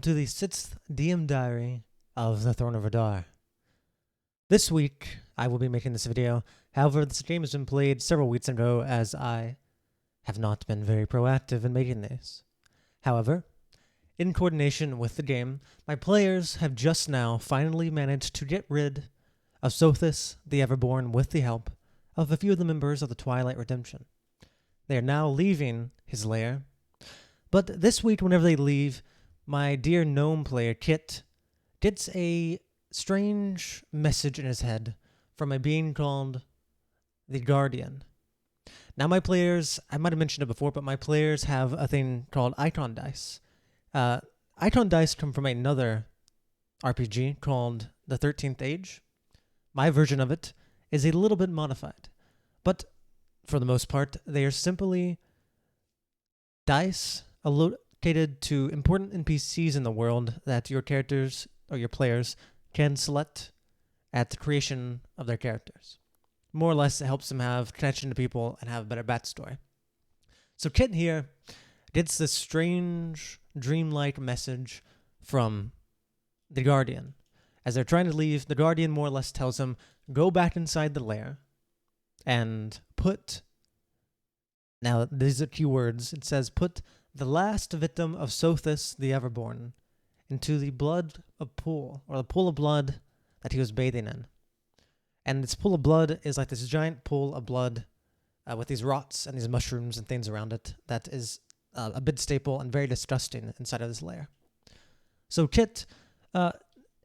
To the 6th DM Diary of the Throne of Rihdar. This week, I will be making this video. However, this game has been played several weeks ago as I have not been very proactive in making this. However, in coordination with the game, my players have just now finally managed to get rid of Sothis the Everborn with the help of a few of the members of the Twilight Redemption. They are now leaving his lair, but this week, whenever they leave, my dear gnome player, Kit, gets a strange message in his head from a being called the Guardian. Now my players, I might have mentioned it before, but my players have a thing called icon dice. Icon dice come from another RPG called the 13th Age. My version of it is a little bit modified, but for the most part, they are simply dice allocated to important NPCs in the world that your characters or your players can select at the creation of their characters. More or less, it helps them have connection to people and have a better backstory. So Kit here gets this strange, dreamlike message from the Guardian. As they're trying to leave, the Guardian more or less tells him, go back inside the lair and put... Now, these are key words. It says, put the last victim of Sothis the Everborn into the blood of pool, or the pool of blood that he was bathing in. And this pool of blood is like this giant pool of blood with these rots and these mushrooms and things around it that is a bit staple and very disgusting inside of this lair. So Kit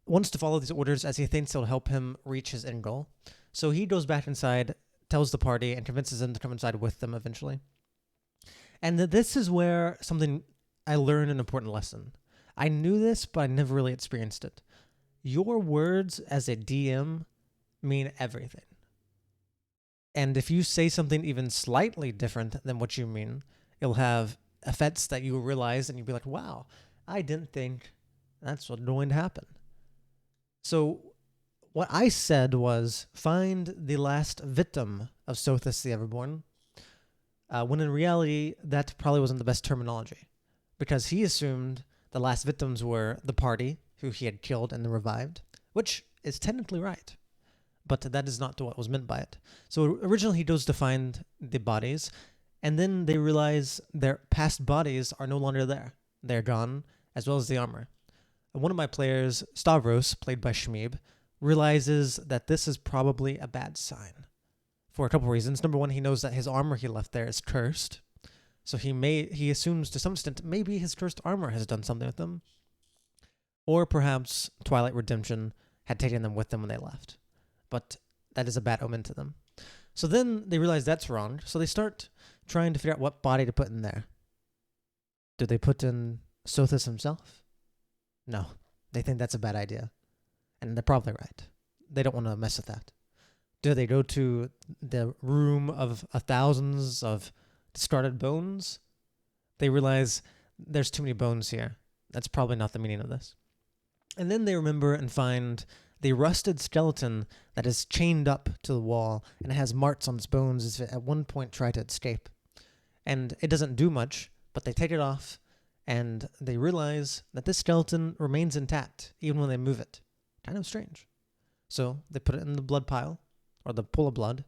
wants to follow these orders as he thinks it'll help him reach his end goal. So he goes back inside, tells the party, and convinces them to come inside with them eventually. And this is where I learned an important lesson. I knew this, but I never really experienced it. Your words as a DM mean everything. And if you say something even slightly different than what you mean, it'll have effects that you will realize, and you'll be like, wow, I didn't think that's what's going to happen. So what I said was, find the last victim of Sothis the Everborn, when in reality, that probably wasn't the best terminology, because he assumed the last victims were the party, who he had killed and then revived, which is technically right, but that is not what was meant by it. So originally he goes to find the bodies, and then they realize their past bodies are no longer there. They're gone, as well as the armor. And one of my players, Stavros, played by Shmeeb, realizes that this is probably a bad sign for a couple reasons. Number one, he knows that his armor he left there is cursed. So he assumes to some extent maybe his cursed armor has done something with them. Or perhaps Twilight Redemption had taken them with them when they left. But that is a bad omen to them. So then they realize that's wrong. So they start trying to figure out what body to put in there. Do they put in Sothis himself? No. They think that's a bad idea. And they're probably right. They don't want to mess with that. Do they go to the room of thousands of discarded bones? They realize there's too many bones here. That's probably not the meaning of this. And then they remember and find the rusted skeleton that is chained up to the wall, and it has marks on its bones as it at one point tried to escape. And it doesn't do much, but they take it off, and they realize that this skeleton remains intact, even when they move it. Kind of strange. So they put it in the blood pile, or the pool of blood,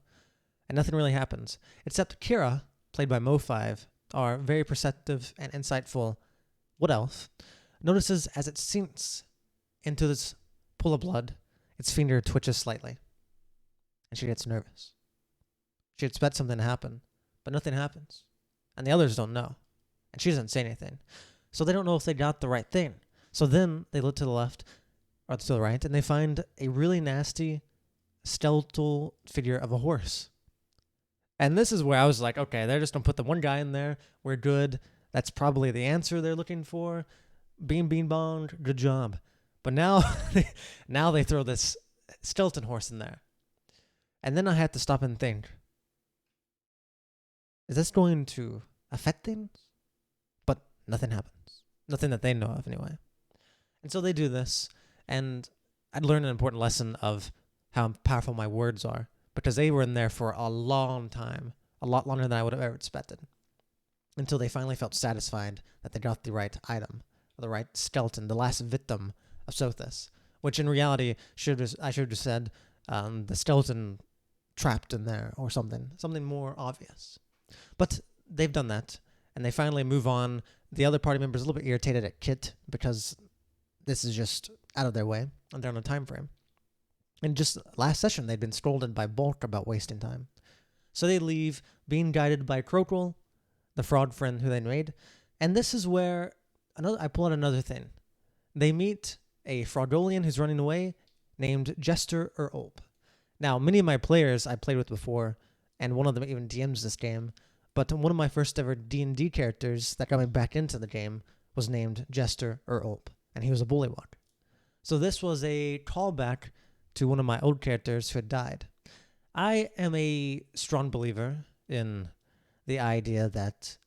and nothing really happens. Except Kira, played by Mo5, our very perceptive and insightful Wood Elf, notices as it sinks into this pool of blood, its finger twitches slightly, and she gets nervous. She expects something to happen, but nothing happens, and the others don't know, and she doesn't say anything. So they don't know if they got the right thing. So then they look to the left, or to the right, and they find a really nasty skeletal figure of a horse. And this is where I was like, okay, they're just going to put the one guy in there. We're good. That's probably the answer they're looking for. Bean, bean, bong, good job. But now, now they throw this skeleton horse in there. And then I had to stop and think, is this going to affect things? But nothing happens. Nothing that they know of, anyway. And so they do this, and I'd learned an important lesson of how powerful my words are, because they were in there for a long time, a lot longer than I would have ever expected, until they finally felt satisfied that they got the right item, the right skeleton, the last victim of Sothis, which in reality I should have said the skeleton trapped in there or something more obvious. But they've done that, and they finally move on. The other party members are a little bit irritated at Kit because this is just out of their way, and they're on a time frame. And just last session, they'd been scolded by Bulk about wasting time. So they leave, being guided by Crockrell, the frog friend who they made. And this is where I pull out another thing. They meet a Frogollian who's running away named Jester or Ulp. Now, many of my players I played with before, and one of them even DMs this game, but one of my first ever D&D characters that got me back into the game was named Jester or Ulp, and he was a bullywug. So this was a callback to one of my old characters who had died. I am a strong believer in the idea that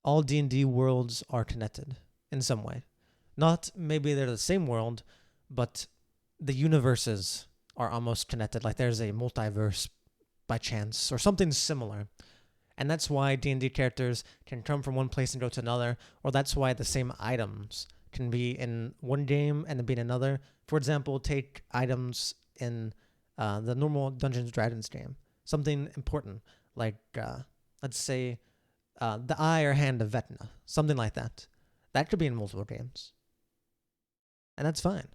all D&D worlds are connected in some way. Not maybe they're the same world, but the universes are almost connected, like there's a multiverse by chance or something similar. And that's why D&D characters can come from one place and go to another, or that's why the same items can be in one game and then be in another. For example, take items in the normal Dungeons & Dragons game. Something important, like, let's say, the eye or hand of Vecna. Something like that. That could be in multiple games. And that's fine.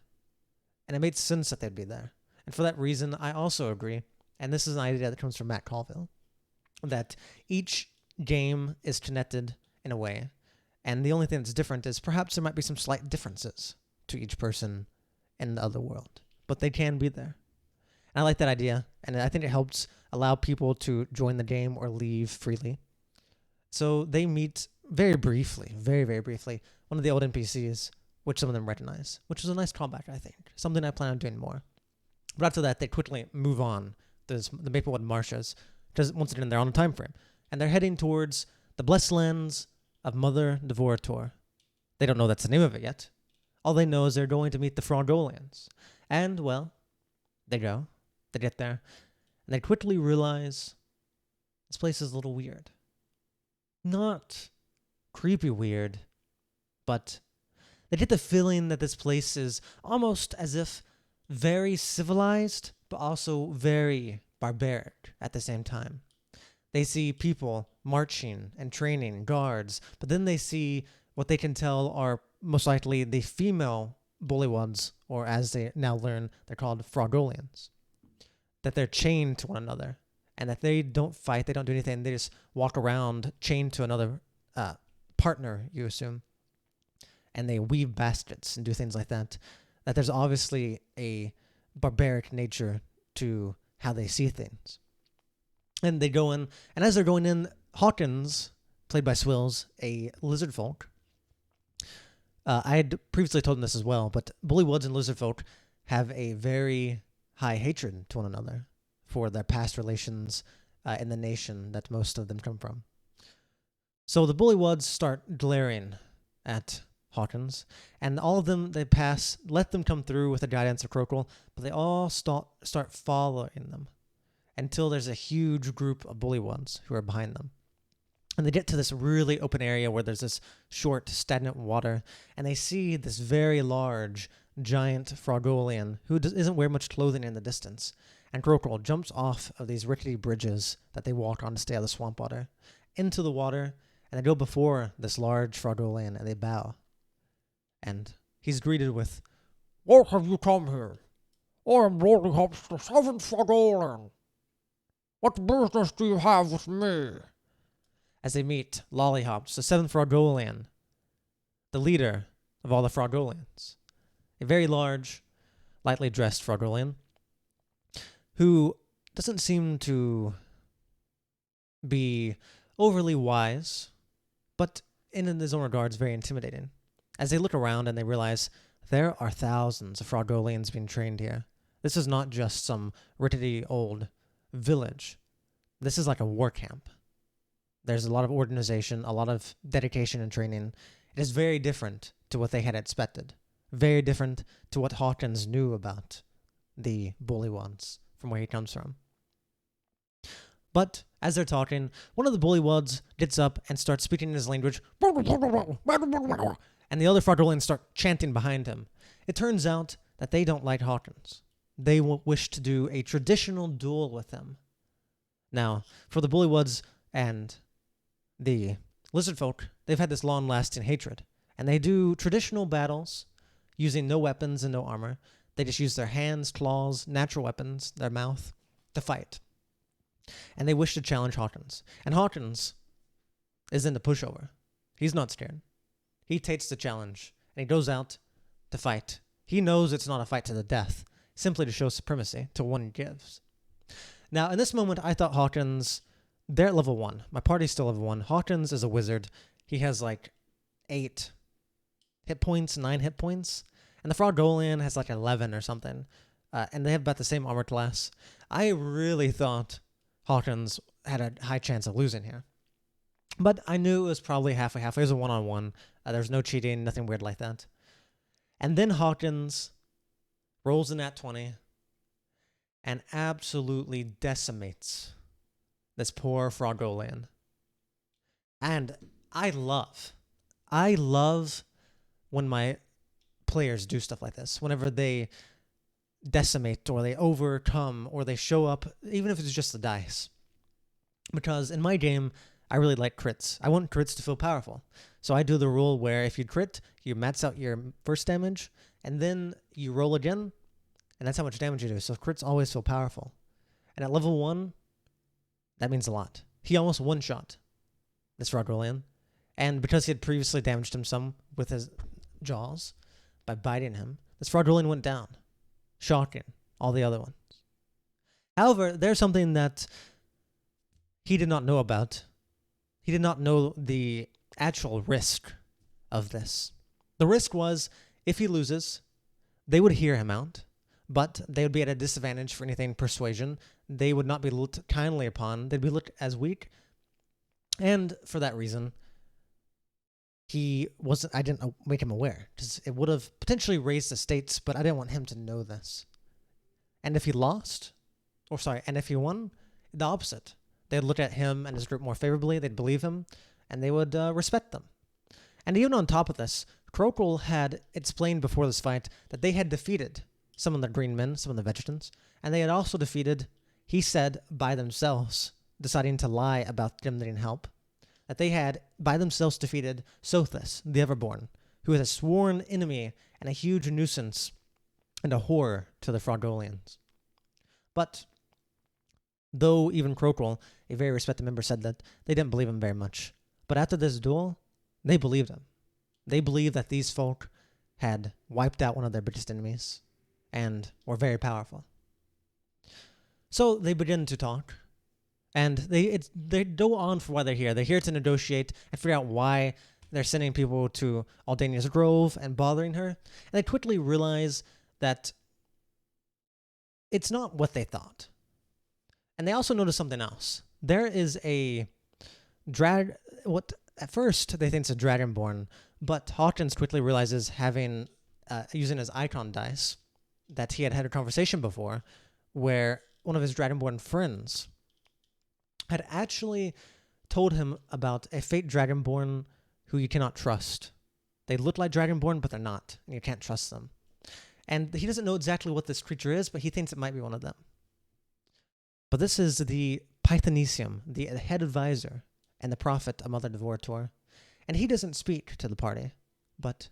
And it made sense that they'd be there. And for that reason, I also agree, and this is an idea that comes from Matt Colville, that each game is connected in a way, and the only thing that's different is perhaps there might be some slight differences to each person in the other world, but they can be there. And I like that idea, and I think it helps allow people to join the game or leave freely. So they meet very briefly, very, very briefly, one of the old NPCs, which some of them recognize, which is a nice callback, I think. Something I plan on doing more. But after that, they quickly move on. There's the Maplewood Marshes, because once again, they're on a time frame. And they're heading towards the blessed lands of Mother Devorator. They don't know that's the name of it yet. All they know is they're going to meet the Frogollians. And, well, they go. They get there. And they quickly realize this place is a little weird. Not creepy weird, but they get the feeling that this place is almost as if very civilized, but also very barbaric at the same time. They see people marching and training, guards, but then they see what they can tell are most likely the female bullywugs, or as they now learn, they're called Frogollians. That they're chained to one another, and that they don't fight, they don't do anything, they just walk around chained to another partner, you assume. And they weave baskets and do things like that. That there's obviously a barbaric nature to how they see things. And they go in, and as they're going in, Hawkins, played by Swills, a lizard folk. I had previously told him this as well, but bullywugs and lizard folk have a very high hatred to one another for their past relations in the nation that most of them come from. So the bullywugs start glaring at Hawkins, and all of them, they pass, let them come through with the guidance of Crockrell, but they all start following them until there's a huge group of bullywugs who are behind them. And they get to this really open area where there's this short, stagnant water, and they see this very large, giant Frogollian who isn't wearing much clothing in the distance. And Crockrell jumps off of these rickety bridges that they walk on to stay out of the swamp water into the water, and they go before this large Frogollian, and they bow. And he's greeted with, "What have you come here? I am Lollyhops, the 7th Frogollian. What business do you have with me?" As they meet Lollyhops, the 7th Frogollian, the leader of all the Frogollians. A very large, lightly dressed Frogollian, who doesn't seem to be overly wise, but in his own regards, very intimidating. As they look around and they realize there are thousands of Frogollians being trained here. This is not just some rickety old village. This is like a war camp. There's a lot of organization, a lot of dedication and training. It is very different to what they had expected. Very different to what Hawkins knew about the bullywugs from where he comes from. But as they're talking, one of the bullywugs gets up and starts speaking in his language, and the other Frogollians start chanting behind him. It turns out that they don't like Hawkins. They wish to do a traditional duel with him. Now, for the Bullywuds and the Lizard Folk, they've had this long-lasting hatred, and they do traditional battles using no weapons and no armor. They just use their hands, claws, natural weapons, their mouth, to fight. And they wish to challenge Hawkins. And Hawkins is in the pushover. He's not scared. He takes the challenge, and he goes out to fight. He knows it's not a fight to the death, simply to show supremacy to one he gives. Now, in this moment, I thought Hawkins, they're at level 1. My party's still level 1. Hawkins is a wizard. He has like 8 hit points, 9 hit points. And the Frogollian has like 11 or something. And they have about the same armor class. I really thought Hawkins had a high chance of losing here. But I knew it was probably halfway. It was a one-on-one. There's no cheating, nothing weird like that. And then Hawkins rolls in that 20 and absolutely decimates this poor Frogollian. And I love when my players do stuff like this, whenever they decimate or they overcome or they show up, even if it's just the dice. Because in my game, I really like crits. I want crits to feel powerful. So I do the rule where if you crit, you max out your first damage, and then you roll again, and that's how much damage you do. So crits always feel powerful. And at level 1, that means a lot. He almost one-shot this Frogollian, and because he had previously damaged him some with his jaws by biting him, this Frogollian went down, shocking all the other ones. However, there's something that he did not know about. He did not know the actual risk of this. The risk was, if he loses, they would hear him out, but they would be at a disadvantage for anything persuasion. They would not be looked kindly upon. They'd be looked as weak. And for that reason, I didn't make him aware, because it would have potentially raised the stakes, but I didn't want him to know this. And if he lost, and if he won, the opposite. They'd look at him and his group more favorably, they'd believe him, and they would respect them. And even on top of this, Krokl had explained before this fight that they had defeated some of the green men, some of the vegetarians, and they had also defeated, he said, by themselves, deciding to lie about them needing help, that they had, by themselves, defeated Sothis, the Everborn, who is a sworn enemy and a huge nuisance and a horror to the Frogollians. But though even Krokl, a very respected member, said that they didn't believe him very much. But after this duel, they believed him. They believed that these folk had wiped out one of their biggest enemies and were very powerful. So they begin to talk, and they go on for why they're here. They're here to negotiate and figure out why they're sending people to Aldania's Grove and bothering her. And they quickly realize that it's not what they thought. And they also notice something else. There is a what at first they think it's a Dragonborn, but Hawkins quickly realizes, using his icon dice, that he had had a conversation before where one of his Dragonborn friends had actually told him about a fake Dragonborn who you cannot trust. They look like Dragonborn, but they're not, and you can't trust them. And he doesn't know exactly what this creature is, but he thinks it might be one of them. But this is the Pythonesium, the head advisor and the prophet of Mother Devorator. And he doesn't speak to the party, but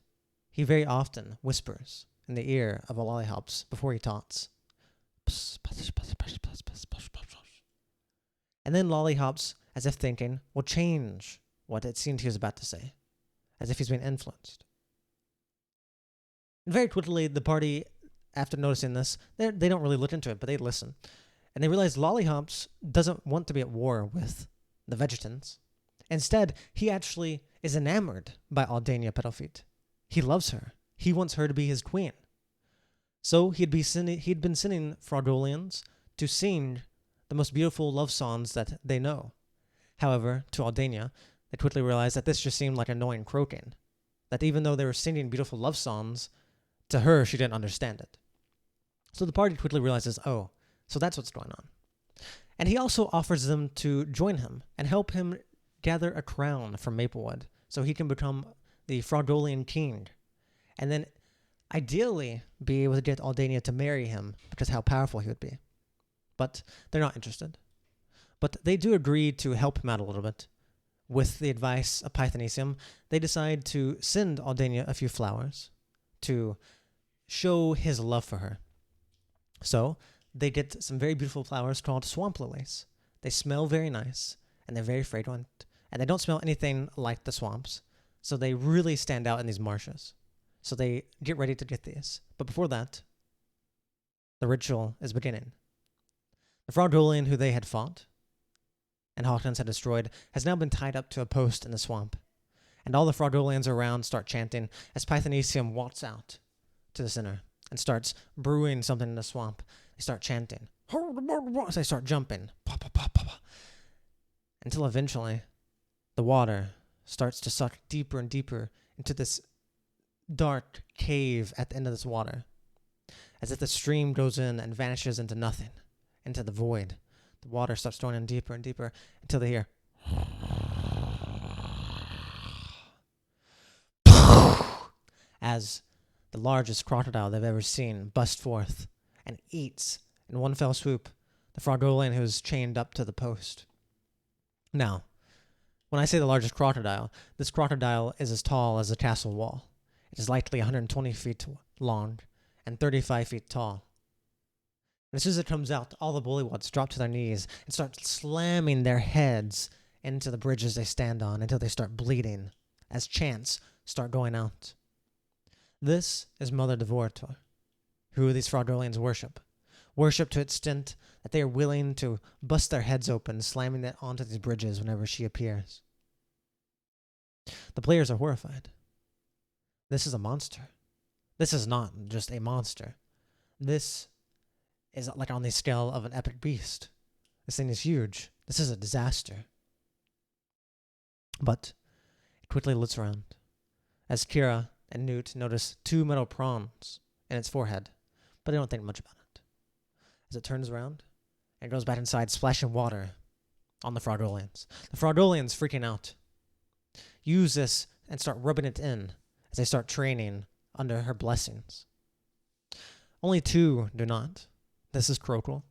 he very often whispers in the ear of a lollyhops before he talks. And then lollyhops, as if thinking, will change what it seemed he was about to say, as if he's being influenced. And very quickly, the party, after noticing this, they don't really look into it, but they listen. And they realize Lollyhops doesn't want to be at war with the Vegetans. Instead, he actually is enamored by Aldania Petalfeet. He loves her. He wants her to be his queen. So he'd been sending Frogollians to sing the most beautiful love songs that they know. However, to Aldania, they quickly realized that this just seemed like annoying croaking. That even though they were singing beautiful love songs, to her, she didn't understand it. So the party quickly realizes, oh, so that's what's going on. And he also offers them to join him and help him gather a crown from Maplewood so he can become the Frogollian king, and then ideally be able to get Aldania to marry him because how powerful he would be. But they're not interested. But they do agree to help him out a little bit. With the advice of Pythonesium, they decide to send Aldania a few flowers to show his love for her. So they get some very beautiful flowers called swamp lilies. They smell very nice, and they're very fragrant, and they don't smell anything like the swamps, so they really stand out in these marshes. So they get ready to get these. But before that, the ritual is beginning. The Frogollian who they had fought and Hawkins had destroyed has now been tied up to a post in the swamp, and all the Frogollians around start chanting as Pythonesium walks out to the center and starts brewing something in the swamp. They start chanting. So they start jumping. Until eventually, the water starts to suck deeper and deeper into this dark cave at the end of this water, as if the stream goes in and vanishes into nothing, into the void. The water starts going in deeper and deeper until they hear as the largest crocodile they've ever seen busts forth and eats in one fell swoop the Frogollian who's chained up to the post. Now, when I say the largest crocodile, this crocodile is as tall as a castle wall. It is likely 120 feet long and 35 feet tall. And as soon as it comes out, all the bullywugs drop to their knees and start slamming their heads into the bridges they stand on until they start bleeding as chants start going out. This is Mother Devortor, who these Frogollians worship. Worship to the extent that they are willing to bust their heads open, slamming it onto these bridges whenever she appears. The players are horrified. This is a monster. This is not just a monster. This is like on the scale of an epic beast. This thing is huge. This is a disaster. But it quickly looks around as Kira and Newt notice two metal prongs in its forehead, but they don't think much about it. As it turns around and goes back inside, splashing water on the Frogollians. The Frogollians, freaking out, use this and start rubbing it in as they start training under her blessings. Only two do not. This is Crokle,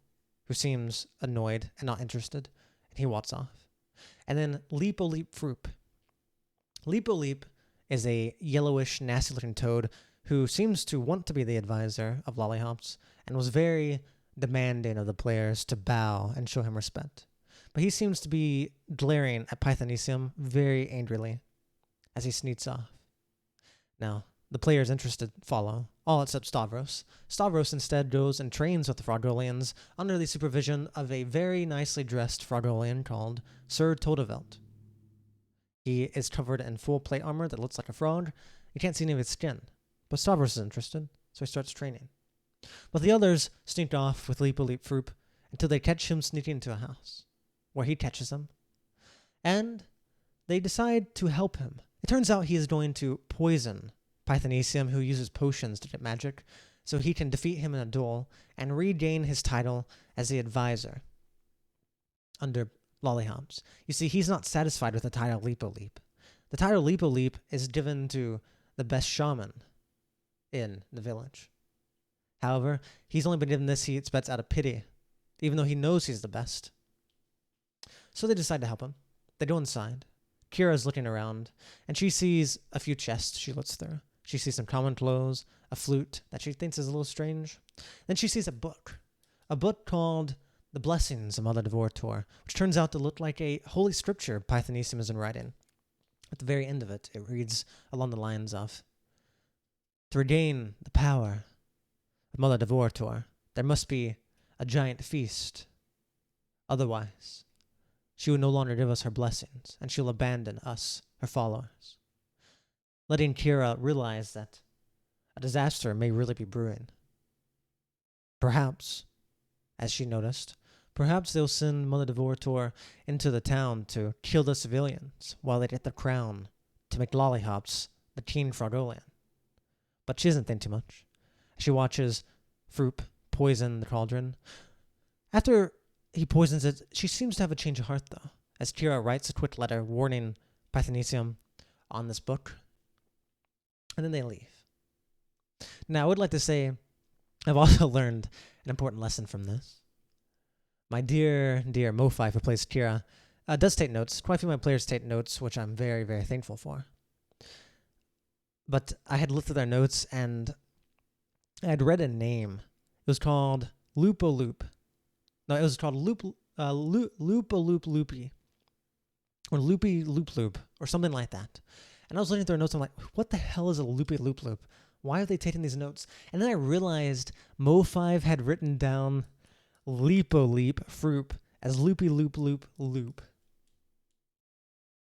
who seems annoyed and not interested, and he walks off. And then Leap-o-Leap Froop. Leap-o-Leap is a yellowish, nasty-looking toad who seems to want to be the advisor of Lollihops and was very demanding of the players to bow and show him respect. But he seems to be glaring at Pythonesium very angrily as he sneaks off. Now, the players interested follow, all except Stavros. Stavros instead goes and trains with the Frogollians under the supervision of a very nicely dressed Frogollian called Sir Todevelt. He is covered in full plate armor that looks like a frog. You can't see any of his skin, but Stavros is interested, so he starts training. But the others sneak off with Leap-o-Leap Froop until they catch him sneaking into a house, where he catches them, and they decide to help him. It turns out he is going to poison Pythonesium, who uses potions to get magic, so he can defeat him in a duel and regain his title as the advisor under Lollihops. You see, he's not satisfied with the title Leap-o-Leap. The title Leap-o-Leap is given to the best shaman in the village. However, he's only been given this, he expects, out of pity, even though he knows he's the best. So they decide to help him. They go inside. Kira's looking around, and she sees a few chests she looks through. She sees some common clothes, a flute that she thinks is a little strange. Then she sees a book called The Blessings of Mother Devortor, which turns out to look like a holy scripture Pythonesium is in writing. At the very end of it, it reads along the lines of, "To regain the power of Mother Devortor, there must be a giant feast. Otherwise, she will no longer give us her blessings, and she'll abandon us, her followers," letting Kira realize that a disaster may really be brewing. Perhaps, as she noticed, perhaps they'll send Mother Devortor into the town to kill the civilians while they get the crown to make Lollihops the King Frogollian. But she doesn't think too much. She watches Froop poison the cauldron. After he poisons it, she seems to have a change of heart, though, as Kira writes a quick letter warning Pythonesium on this book And then they leave. Now, I would like to say I've also learned an important lesson from this. My dear Mo5, who plays Kira, does take notes. Quite a few of my players take notes, which I'm very, very thankful for. But I had looked through their notes, and I had read a name. It was called Lupo Loop. No, it was called Lupo Loop Loopy. Or Loopy Loop Loop, or something like that. And I was looking through their notes, and I'm like, what the hell is a Loopy Loop Loop? Why are they taking these notes? And then I realized Mo5 had written down Leapo Leap Froop as Loopy Loop Loop Loop.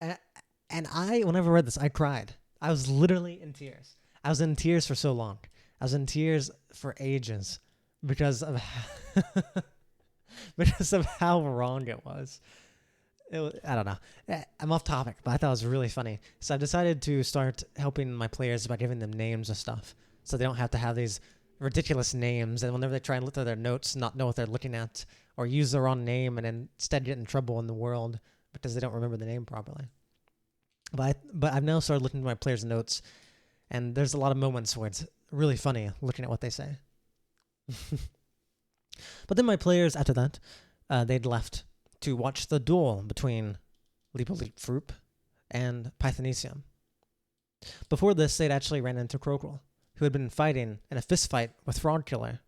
And whenever I read this, I cried. I was literally in tears. I was in tears for so long. I was in tears for ages because of how wrong it was. I don't know. I'm off topic, but I thought it was really funny. So I decided to start helping my players by giving them names of stuff, so they don't have to have these ridiculous names, and whenever they try and look at their notes, not know what they're looking at, or use the wrong name, and instead get in trouble in the world because they don't remember the name properly. But I've now started looking at my players' notes, and there's a lot of moments where it's really funny looking at what they say. But then my players, after that, they'd left to watch the duel between Leap and Pythonesium. Before this, they'd actually ran into Crocrel, who had been fighting in a fist fight with Frogkiller.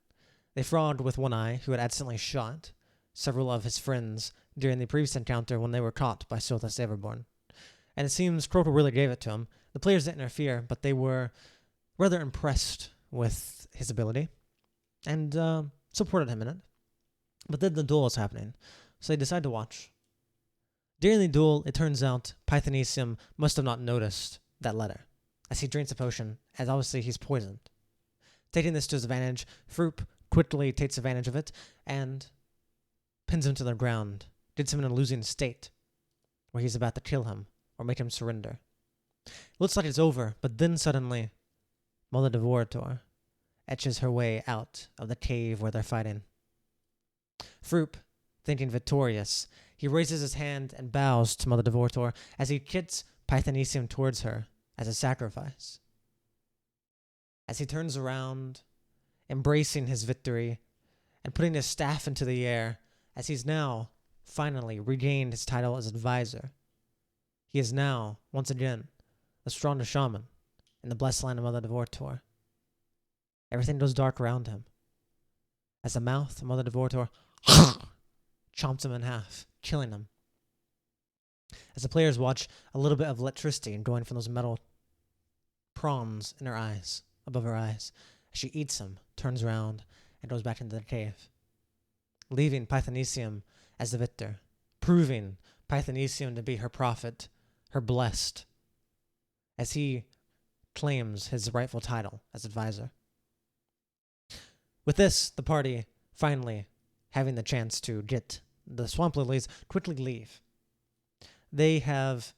They Frog with One Eye, who had accidentally shot several of his friends during the previous encounter when they were caught by Sothis Everborn. And it seems Crocrel really gave it to him. The players didn't interfere, but they were rather impressed with his ability and supported him in it. But then the duel was happening, so they decided to watch. During the duel, it turns out Pythonesium must have not noticed that letter, as he drinks a potion, as obviously he's poisoned. Taking this to his advantage, Froop quickly takes advantage of it and pins him to the ground, gets him in a losing state, where he's about to kill him or make him surrender. It looks like it's over, but then suddenly, Mother Devorator etches her way out of the cave where they're fighting. Froop, thinking victorious, he raises his hand and bows to Mother Devorator as he kicks Pythonesium towards her as a sacrifice. As he turns around, embracing his victory and putting his staff into the air, as he's now finally regained his title as advisor. He is now, once again, the strongest shaman in the blessed land of Mother Devorator. Everything goes dark around him, as the mouth of Mother Devorator chomps him in half, killing him. As the players watch, a little bit of electricity going from those metal prongs in her eyes, above her eyes, as she eats him, turns around, and goes back into the cave, leaving Pythonesium as the victor, proving Pythonesium to be her prophet, her blessed, as he claims his rightful title as advisor. With this, the party finally having the chance to get the swamp lilies quickly leave. They have,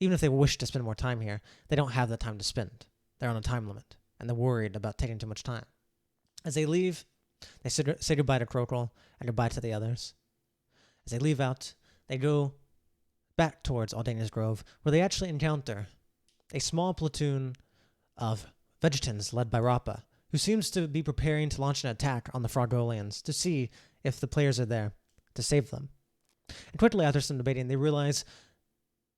even if they wish to spend more time here, they don't have the time to spend. They're on a time limit, and they're worried about taking too much time. As they leave, they say goodbye to Crocrel and goodbye to the others. As they leave out, they go back towards Aldania's Grove, where they actually encounter a small platoon of Vegetans led by Rappa, who seems to be preparing to launch an attack on the Frogollians to see if the players are there to save them. And quickly after some debating, they realize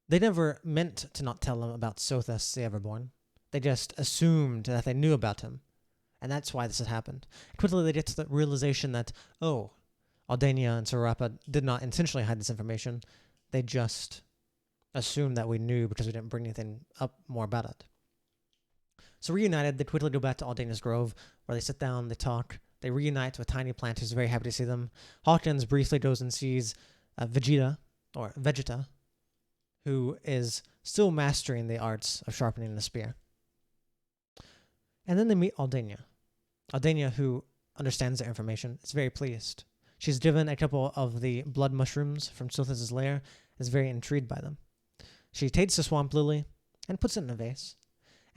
they never meant to not tell them about Sothis the Everborn. They just assumed that they knew about him, and that's why this had happened. Quickly they get to the realization that, oh, Aldania and Sir Rappa did not intentionally hide this information. They just assumed that we knew because we didn't bring anything up more about it. So reunited, they quickly go back to Aldania's Grove, where they sit down, they talk, they reunite with Tiny Plant, who's very happy to see them. Hawkins briefly goes and sees Vegeta, who is still mastering the arts of sharpening the spear. And then they meet Aldania. Aldania, who understands the information, is very pleased. She's given a couple of the blood mushrooms from Sothis' lair and is very intrigued by them. She takes the swamp lily and puts it in a vase.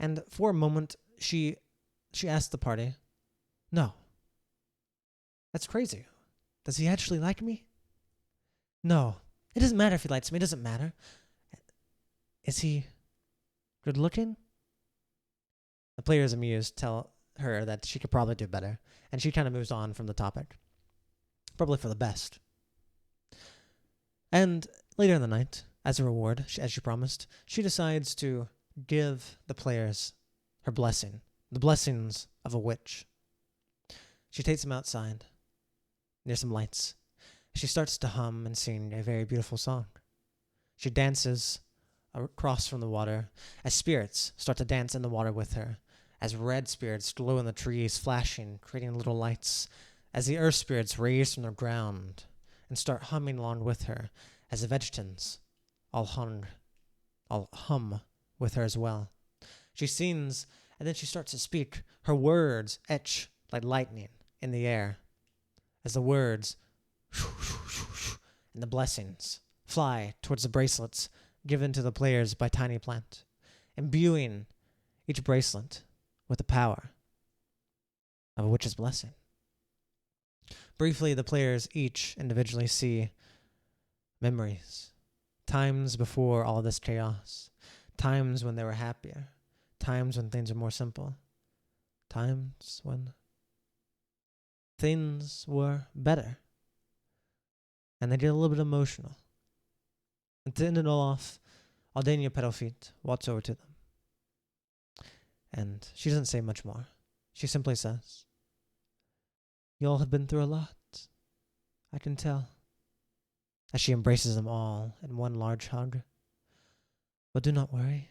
And for a moment, she asks the party, "No. That's crazy. Does he actually like me? No. It doesn't matter if he likes me. It doesn't matter. Is he good looking? The players amused tell her that she could probably do better, and she kind of moves on from the topic. Probably for the best. And later in the night, as a reward, as she promised, she decides to give the players her blessing, the blessings of a witch. She takes them outside, near some lights. She starts to hum and sing a very beautiful song. She dances across from the water as spirits start to dance in the water with her, as red spirits glow in the trees, flashing, creating little lights, as the earth spirits raise from the ground and start humming along with her, as the vegetants all hum with her as well. She sings, and then she starts to speak. Her words etch like lightning in the air, as the words and the blessings fly towards the bracelets given to the players by Tiny Plant, imbuing each bracelet with the power of a witch's blessing. Briefly, the players each individually see memories, times before all this chaos, times when they were happier, times when things were more simple, times when things were better, and they get a little bit emotional. And to end it all off, Aldania Pedalfeet walks over to them, and she doesn't say much more. She simply says, "You all have been through a lot, I can tell," as she embraces them all in one large hug. "But do not worry.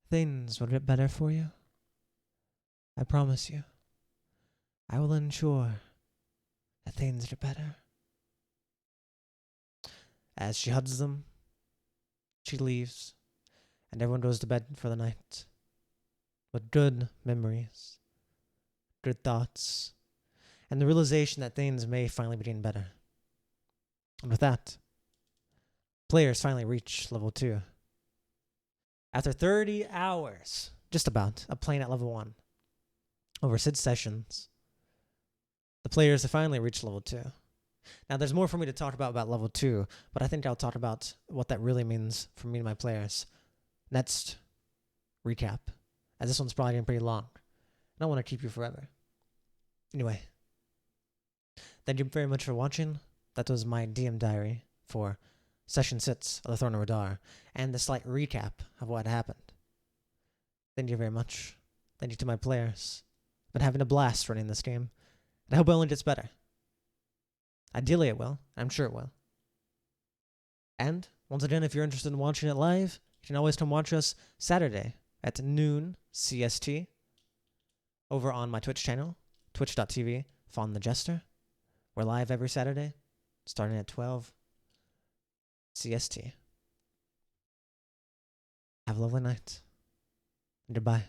Things will get better for you. I promise you. I will ensure that things get better." As she hugs them, she leaves, and everyone goes to bed for the night with good memories, good thoughts, and the realization that things may finally be getting better. And with that, players finally reach level 2. After 30 hours, just about, of playing at level 1, over 6 sessions, the players have finally reached level 2. Now, there's more for me to talk about level 2, but I think I'll talk about what that really means for me and my players next recap, as this one's probably getting pretty long. I don't want to keep you forever. Anyway, thank you very much for watching. That was my DM diary for Session 6 of the Throne of Rihdar, and the slight recap of what happened. Thank you very much. Thank you to my players. I've been having a blast running this game, and I hope it only gets better. Ideally it will. I'm sure it will. And, once again, if you're interested in watching it live, you can always come watch us Saturday at noon CST over on my Twitch channel, twitch.tv, Fawnde the Jester. We're live every Saturday, starting at 12 CST. Have a lovely night. Goodbye.